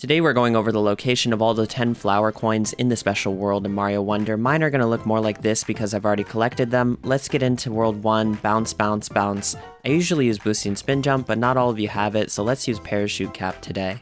Today we're going over the location of all the 10 flower coins in the special world in Mario Wonder. Mine are going to look more like this because I've already collected them. Let's get into World 1, bounce, bounce, bounce. I usually use boosting spin jump, but not all of you have it, so let's use parachute cap today.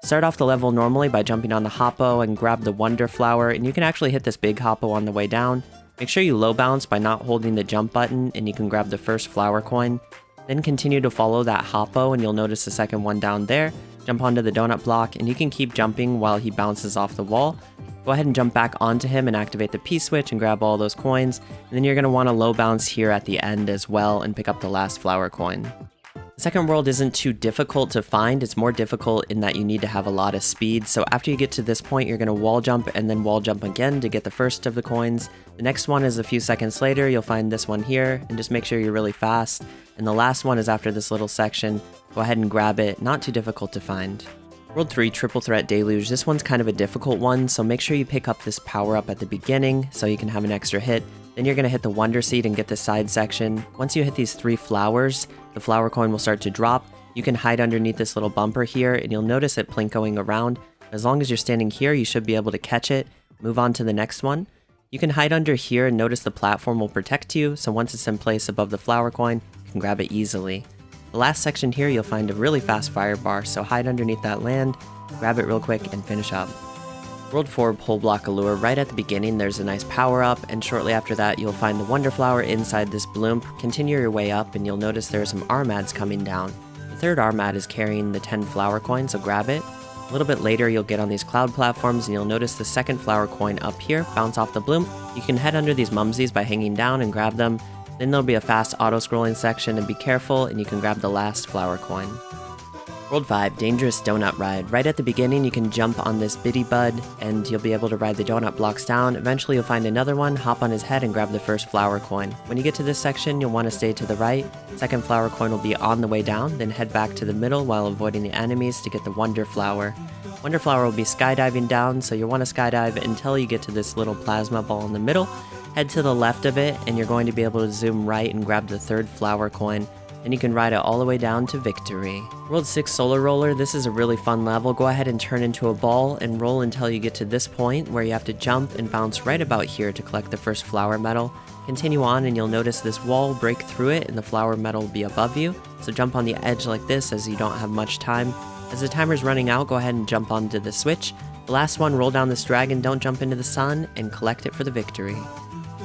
Start off the level normally by jumping on the hoppo and grab the Wonder Flower, and you can actually hit this big hoppo on the way down. Make sure you low bounce by not holding the jump button, and you can grab the first flower coin. Then continue to follow that hoppo, and you'll notice the second one down there. Jump onto the donut block, and you can keep jumping while he bounces off the wall. Go ahead and jump back onto him and activate the P-switch and grab all those coins. And then you're going to want to low bounce here at the end as well and pick up the last flower coin. The second world isn't too difficult to find, it's more difficult in that you need to have a lot of speed. So after you get to this point, you're going to wall jump and then wall jump again to get the first of the coins. The next one is a few seconds later, you'll find this one here, and just make sure you're really fast. And the last one is after this little section. Go ahead and grab it, not too difficult to find. World 3, Triple Threat Deluge. This one's kind of a difficult one, so make sure you pick up this power up at the beginning so you can have an extra hit. Then you're going to hit the Wonder Seed and get the side section. Once you hit these 3 flowers, the flower coin will start to drop. You can hide underneath this little bumper here, and you'll notice it plinkoing around. As long as you're standing here, you should be able to catch it. Move on to the next one. You can hide under here and notice the platform will protect you, so once it's in place above the flower coin, you can grab it easily. The last section here, you'll find a really fast fire bar, so hide underneath that land, grab it real quick, and finish up. World 4, Pole Block Allure. Right at the beginning, there's a nice power-up, and shortly after that, you'll find the Wonder Flower inside this bloom. Continue your way up, and you'll notice there are some Armads coming down. The third Armad is carrying the 10 flower coins, so grab it. A little bit later, you'll get on these cloud platforms, and you'll notice the second flower coin up here, bounce off the bloom. You can head under these mumsies by hanging down and grab them. Then there'll be a fast auto-scrolling section, and be careful, and you can grab the last flower coin. World 5, Dangerous Donut Ride. Right at the beginning, you can jump on this bitty bud, and you'll be able to ride the donut blocks down. Eventually, you'll find another one, hop on his head, and grab the first flower coin. When you get to this section, you'll want to stay to the right. Second flower coin will be on the way down, then head back to the middle while avoiding the enemies to get the Wonder Flower. Wonder Flower will be skydiving down, so you'll want to skydive until you get to this little plasma ball in the middle. Head to the left of it, and you're going to be able to zoom right and grab the third flower coin. And you can ride it all the way down to victory. World 6, Solar Roller. This is a really fun level. Go ahead and turn into a ball and roll until you get to this point where you have to jump and bounce right about here to collect the first flower medal. Continue on and you'll notice this wall break through it and the flower medal will be above you. So jump on the edge like this as you don't have much time. As the timer's running out, go ahead and jump onto the switch. The last one, roll down this dragon, don't jump into the sun, and collect it for the victory.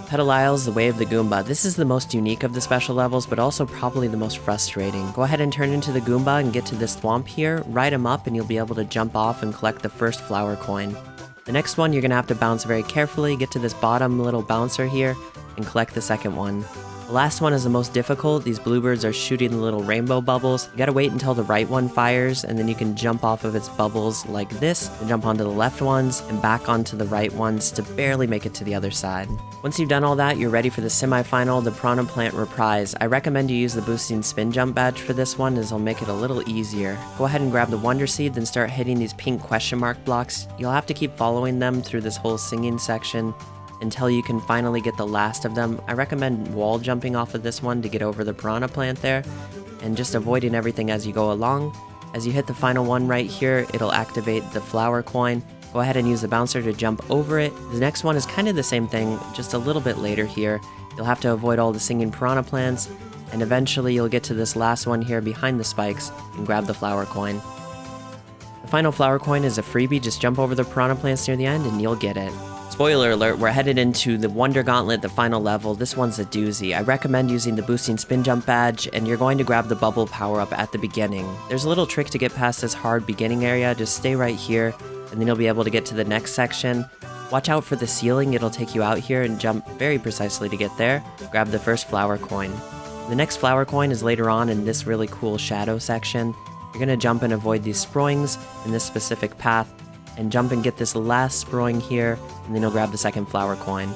Petal Isles, the Way of the Goomba. This is the most unique of the special levels, but also probably the most frustrating. Go ahead and turn into the Goomba and get to this swamp here, ride him up, and you'll be able to jump off and collect the first flower coin. The next one, you're going to have to bounce very carefully, get to this bottom little bouncer here, and collect the second one. The last one is the most difficult. These bluebirds are shooting the little rainbow bubbles. You gotta wait until the right one fires, and then you can jump off of its bubbles like this, and jump onto the left ones, and back onto the right ones to barely make it to the other side. Once you've done all that, you're ready for the semifinal, the Piranha Plant Reprise. I recommend you use the boosting spin jump badge for this one, as it'll make it a little easier. Go ahead and grab the Wonder Seed, then start hitting these pink question mark blocks. You'll have to keep following them through this whole singing section until you can finally get the last of them. I recommend wall jumping off of this one to get over the piranha plant there, and just avoiding everything as you go along. As you hit the final one right here, it'll activate the flower coin. Go ahead and use the bouncer to jump over it. The next one is kind of the same thing, just a little bit later here. You'll have to avoid all the singing piranha plants, and eventually you'll get to this last one here behind the spikes and grab the flower coin. The final flower coin is a freebie, just jump over the piranha plants near the end and you'll get it. Spoiler alert, we're headed into the Wonder Gauntlet, the final level. This one's a doozy. I recommend using the boosting spin jump badge, and you're going to grab the bubble power up at the beginning. There's a little trick to get past this hard beginning area. Just stay right here, and then you'll be able to get to the next section. Watch out for the ceiling, it'll take you out here, and jump very precisely to get there. Grab the first flower coin. The next flower coin is later on in this really cool shadow section. You're gonna jump and avoid these springs in this specific path, and jump and get this last sproing here, and then you'll grab the second flower coin.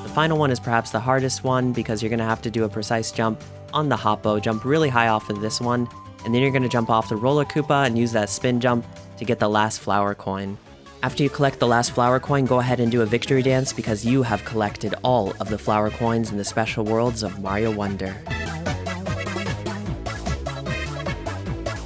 The final one is perhaps the hardest one because you're going to have to do a precise jump on the hoppo, jump really high off of this one, and then you're going to jump off the roller koopa and use that spin jump to get the last flower coin. After you collect the last flower coin, go ahead and do a victory dance because you have collected all of the flower coins in the special worlds of Mario Wonder.